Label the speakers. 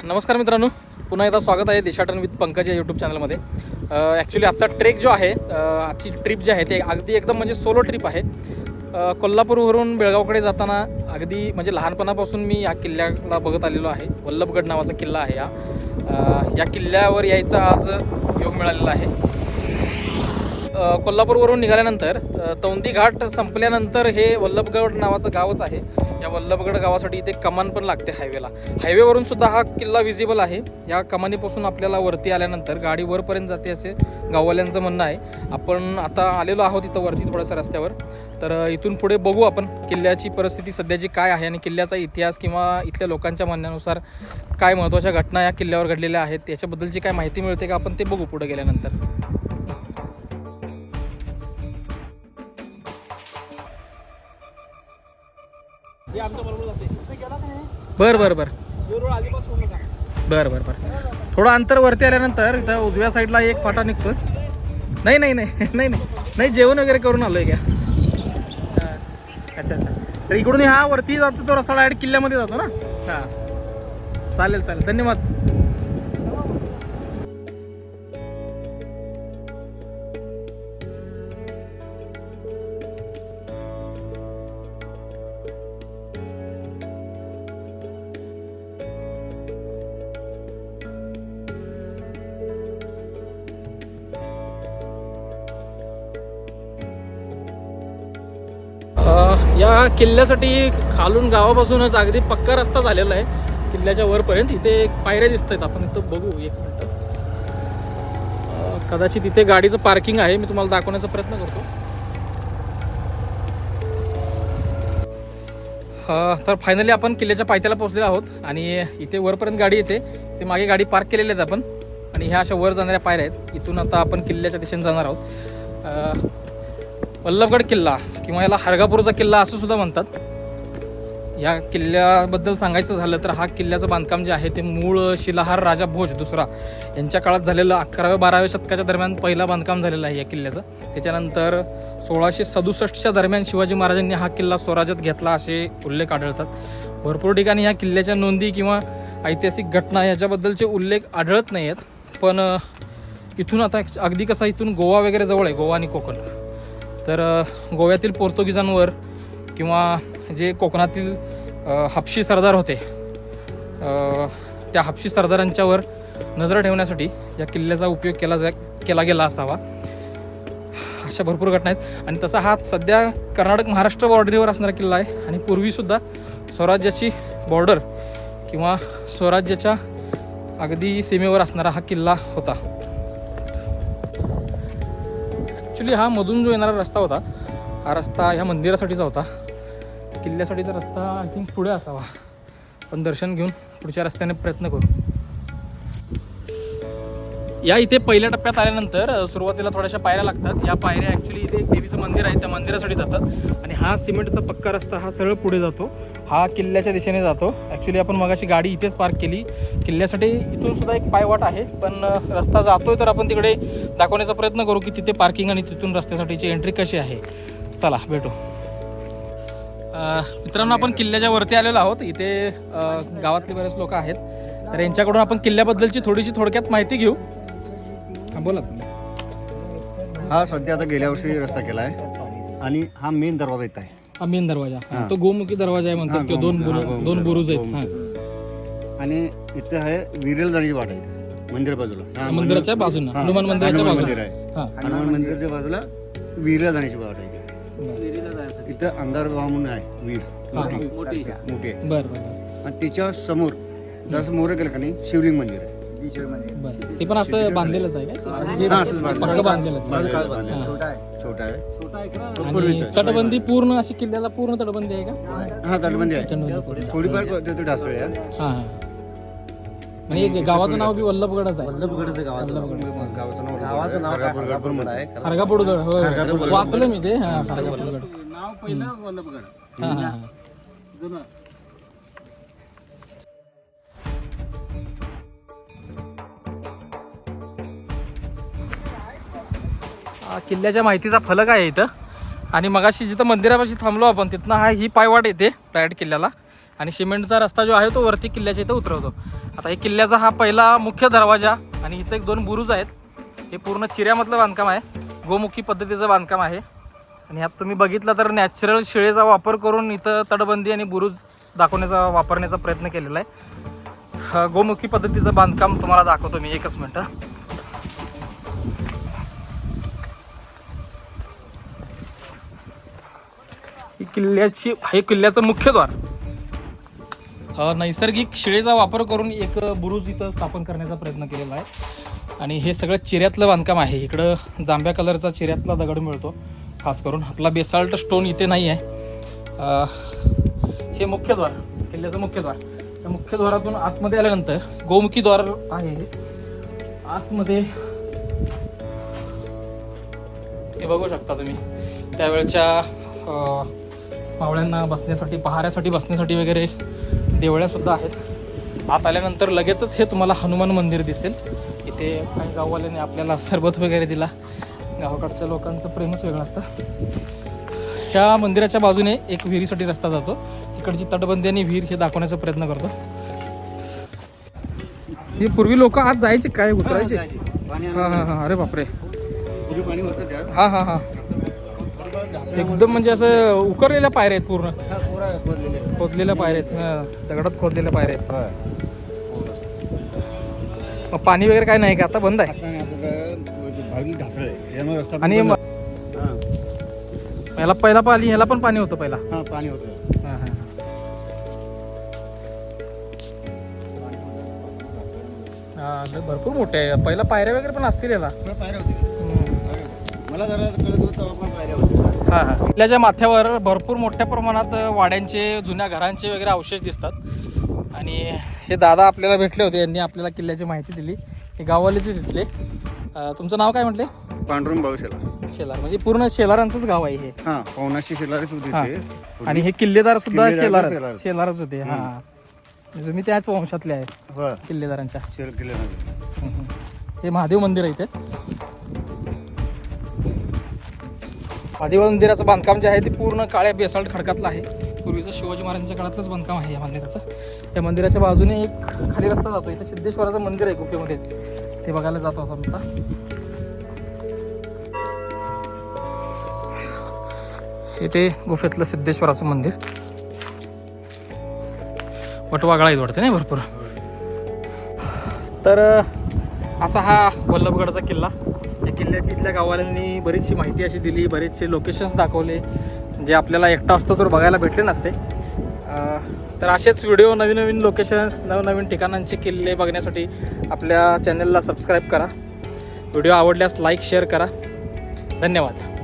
Speaker 1: नमस्कार मित्रांनो, पुन्हा एकदा स्वागत आहे देशाटन विथ पंकज या यूट्यूब चॅनलमध्ये. ॲक्च्युली आजचा ट्रेक जो आहे, आजची ट्रिप जी आहे ते अगदी एकदम म्हणजे सोलो ट्रिप आहे. कोल्हापूरवरून बेळगावकडे जाताना अगदी म्हणजे लहानपणापासून मी या किल्ल्याला बघत आलेलो आहे. वल्लभगड नावाचा किल्ला आहे. या किल्ल्यावर यायचा आज योग मिळालेला आहे. कोल्हापूरवरून निघाल्यानंतर तौंदी घाट संपल्यानंतर हे वल्लभगड नावाचं गावच आहे. या वल्लभगड गावासाठी इथे कमान पण लागते हायवेला. हायवेवरून सुद्धा हा किल्ला विजिबल आहे. या कमानीपासून आपल्याला वरती आल्यानंतर गाडी वरपर्यंत जाते असे गाववाल्यांचं म्हणणं आहे. आपण आता आलेलो आहोत इथं वरती थोडंसं रस्त्यावर. तर इथून पुढे बघू आपण किल्ल्याची परिस्थिती सध्याची काय आहे आणि किल्ल्याचा इतिहास किंवा इथल्या लोकांच्या म्हणण्यानुसार काय महत्त्वाच्या घटना या किल्ल्यावर घडलेल्या आहेत याच्याबद्दलची काय माहिती मिळते का आपण ते बघू पुढे गेल्यानंतर. बर बर बर बर बर बर थोडं अंतर वरती आल्यानंतर इथं उजव्या साईडला एक फाटा निघतो. नाही नाही नाही नाही नाही नाही जेवण वगैरे करून आलोय का? अच्छा अच्छा. तर इकडून हा वरती जातो तो रस्ता डायरेक्ट किल्ल्यामध्ये जातो ना. हां चालेल चालेल, धन्यवाद. या किल्ल्यासाठी खालून गावापासूनच अगदी पक्का रस्ता झालेला आहे किल्ल्याच्या वरपर्यंत. इथे पायऱ्या दिसत आहेत, आपण इथं बघू एक मिनिट. कदाचित इथे गाडीचं पार्किंग आहे, मी तुम्हाला दाखवण्याचा प्रयत्न करतो. तर फायनली आपण किल्ल्याच्या पायथ्याला पोहोचलेलो आहोत आणि इथे वरपर्यंत गाडी येते. ते मागे गाडी पार्क केलेल्या आहेत आपण आणि ह्या अशा वर जाणाऱ्या पायऱ्या आहेत. इथून आता आपण किल्ल्याच्या दिशेने जाणार आहोत. वल्लभगड किल्ला किंवा याला हरगापूरचा किल्ला असं सुद्धा म्हणतात. या किल्ल्याबद्दल सांगायचं झालं तर हा किल्ल्याचं बांधकाम जे आहे ते मूळ शिलाहार राजा भोज दुसरा यांच्या काळात झालेलं 11व्या-12व्या शतकाच्या दरम्यान पहिला बांधकाम झालेलं आहे या किल्ल्याचं. त्याच्यानंतर 1667च्या दरम्यान शिवाजी महाराजांनी हा किल्ला स्वराज्यात घेतला असे उल्लेख आढळतात. भरपूर ठिकाणी या किल्ल्याच्या नोंदी किंवा ऐतिहासिक घटना याच्याबद्दलचे उल्लेख आढळत नाही आहेत. पण इथून आता अगदी कसा इथून गोवा वगैरे जवळ आहे, गोवा आणि कोकण. तर गोव्यातील पोर्तुगीजांवर किंवा जे कोकणातील हापशी सरदार होते त्या हापशी सरदारांच्यावर नजर ठेवण्यासाठी या किल्ल्याचा उपयोग केला गेला असावा, अशा भरपूर घटना आहेत. आणि तसा हा सध्या कर्नाटक महाराष्ट्र बॉर्डरीवर असणारा किल्ला आहे आणि पूर्वीसुद्धा स्वराज्याची बॉर्डर किंवा स्वराज्याच्या अगदी सीमेवर असणारा हा किल्ला होता. ॲक्च्युली हा मधून जो येणारा रस्ता होता हा रस्ता ह्या मंदिरासाठीचा होता. किल्ल्यासाठीचा रस्ता आय थिंक पुढे असावा, पण दर्शन घेऊन पुढच्या रस्त्याने प्रयत्न करू. या इथे पहिल्या टप्प्यात आल्यानंतर सुरुवातीला थोड्याशा पायऱ्या लागतात. या पायऱ्या ॲक्च्युली इथे एक देवीचं मंदिर आहे त्या मंदिरासाठी जातात आणि हा सिमेंटचा पक्का रस्ता हा सरळ पुढे जातो, हा किल्ल्याच्या दिशेने जातो. ॲक्च्युली आपण मगाशी गाडी इथेच पार्क केली. किल्ल्यासाठी इथून सुद्धा एक पायवाट आहे, पण रस्ता जातोय तर आपण तिकडे दाखवण्याचा प्रयत्न करू की तिथे पार्किंग आणि तिथून रस्त्यासाठीची एंट्री कशी आहे. चला भेटू. मित्रांनो, आपण किल्ल्याच्या वरती आलेलो आहोत. इथे गावातले बरेच लोक आहेत, तर यांच्याकडून आपण किल्ल्याबद्दलची थोडीशी थोडक्यात माहिती घेऊ. बोला.
Speaker 2: हा सध्या आता गेल्या वर्षी रस्ता केला आहे आणि हा मेन दरवाजा इथं आहे.
Speaker 1: हा मेन दरवाजा, तो गोमुखी दरवाजा आहे म्हणतात, दोन बुरुज आहेत.
Speaker 2: आणि इथे आहे विरेल जाण्याची वाट आहे मंदिर बाजूला,
Speaker 1: मंदिराच्या बाजूला हनुमान मंदिराच्या
Speaker 2: मंदिर आहे. हनुमान मंदिराच्या बाजूला विरेल जाण्याची वाट आहे. इथं अंधारगाव म्हणून आहे वीर मोठी आहे.
Speaker 1: बरं.
Speaker 2: आणि तिच्या समोर जसं मोरे गेलं का नाही शिवलिंग मंदिर आहे.
Speaker 1: ते पण असं बांधलेलंच आहे का?
Speaker 2: छोटा आहे.
Speaker 1: आणि तटबंदी पूर्ण अशी किल्ल्याला पूर्ण तटबंदी आहे का?
Speaker 2: हा तटबंदी आहे, थोडीफार ढासळी आहे.
Speaker 1: हा म्हणजे गावाचं नाव बी वल्लभगडच आहे.
Speaker 2: गावाचं नाव
Speaker 1: हरगापूरगड. होय, वाचलं मी ते. हरगापूरगड
Speaker 3: नाव पहिलं वल्लभगड.
Speaker 1: किल्ल्याच्या माहितीचा फलक आहे इथं आणि मगाशी जिथं मंदिरापाशी थांबलो आपण तिथनं ही पायवाट येते डायरेक्ट किल्ल्याला. आणि सिमेंटचा रस्ता जो आहे तो वरती किल्ल्याच्या इथं उतरवतो. आता हे किल्ल्याचा हा पहिला मुख्य दरवाजा आणि इथं 1-2 बुरुज आहेत. हे पूर्ण चिऱ्यामधलं बांधकाम आहे, गोमुखी पद्धतीचं बांधकाम आहे. आणि ह्यात तुम्ही बघितलं तर नॅचरल शिळेचा वापर करून इथं तटबंदी आणि बुरुज वापरण्याचा प्रयत्न केलेला आहे. गोमुखी पद्धतीचं बांधकाम तुम्हाला दाखवतो मी, एकच मिनटं. हे किल्ल्याचं मुख्यद्वार. नैसर्गिक शिळेचा वापर करून एक बुरुज इथं स्थापन करण्याचा प्रयत्न केलेला आहे. आणि हे सगळं चिऱ्यातलं बांधकाम आहे. इकडं जांभ्या कलरचा चिऱ्यातला दगड मिळतो खास करून. आपला बेसाल्ट स्टोन इथे नाही आहे. हे मुख्यद्वार, किल्ल्याचं मुख्यद्वार. त्या मुख्यद्वारातून आतमध्ये आल्यानंतर गोमुखी द्वार आहे. आतमध्ये हे बघू शकता तुम्ही. त्यावेळच्या मावळ्यांना बसण्यासाठी, पहाऱ्यासाठी बसण्यासाठी वगैरे देवळ्यासुद्धा आहेत. आत आल्यानंतर लगेचच हे तुम्हाला हनुमान मंदिर दिसेल. इथे काही गाववाल्याने आपल्याला सरबत वगैरे दिला. गावाकडच्या लोकांचं प्रेमच वेगळं असतं. ह्या मंदिराच्या बाजूने एक विहिरीसाठी रस्ता जातो. तिकडची तटबंदी आणि विहीर हे दाखवण्याचा प्रयत्न करतो. हे पूर्वी लोक आत जायचे काय, उतरायचे? हां हां हां. अरे बापरे.
Speaker 2: पाणी होतं त्यात.
Speaker 1: हां हां हां. एकदम म्हणजे असं उकरलेल्या पायऱ्या आहेत पूर्ण. खोदलेल्या पायऱ्या आहेत, दगडात खोदलेल्या पायऱ्या आहेत. मग पाणी वगैरे काय नाही का? आता बंद आहे. आणि याला पहिला पाणी, याला पण पाणी होतं पहिला.
Speaker 2: पाणी होतं.
Speaker 1: हां हां. हां भरपूर मोठे आहे. पहिला पायऱ्या वगैरे पण असतील याला.
Speaker 2: पायऱ्या होती. मला जरा कळत होतं पण पायऱ्या होत्या.
Speaker 1: हां हां. किल्ल्याच्या माथ्यावर भरपूर मोठ्या प्रमाणात वाड्यांचे, जुन्या घरांचे वगैरे अवशेष दिसतात. आणि हे दादा आपल्याला भेटले होते, यांनी आपल्याला किल्ल्याची माहिती दिली. हे गाववालेच तिथले. तुमचं नाव काय म्हटले?
Speaker 2: पांडुरंग भाऊ शेलार.
Speaker 1: शेलार म्हणजे पूर्ण शेलारांचंच गाव आहे हे.
Speaker 2: हां, पवनाची शेलारच होती
Speaker 1: हां.
Speaker 2: ते.
Speaker 1: आणि हे किल्लेदार सुद्धा
Speaker 2: किल्लेदार
Speaker 1: शेलारच होते. हां. म्हणजे तुम्ही त्याच वंशातले आहे
Speaker 2: होय.
Speaker 1: किल्लेदारांच्या.
Speaker 2: शेल किल्ले.
Speaker 1: हे महादेव मंदिर आहे इथे. महादेव मंदिराचं बांधकाम जे आहे ते पूर्ण काळ्या बेसाल्ट खडकातलं आहे. पूर्वीचं शिवाजी महाराजांच्या काळातलंच बांधकाम आहे या मंदिराचं. त्या मंदिराच्या बाजूने एक खाली रस्ता जातो. इथं सिद्धेश्वराचं मंदिर आहे गुफेमध्ये, ते बघायला जातो असं म्हणता. इथे गुफेतलं सिद्धेश्वराचं मंदिर. वटवागळा आहेत वाटते नाही भरपूर. तर असा हा वल्लभगडचा किल्ला. या किल्ल्याची इथल्या गाववाल्यांनी बरीचशी माहिती अशी दिली, बरेचसे लोकेशन्स दाखवले जे आपल्याला एकटा असतो तर बघायला भेटले नसते. तर असेच व्हिडिओ, नवीन नवीन लोकेशन्स, नवनवीन ठिकाणांचे किल्ले बघण्यासाठी आपल्या चॅनलला सबस्क्राईब करा. व्हिडिओ आवडल्यास लाईक शेअर करा. धन्यवाद.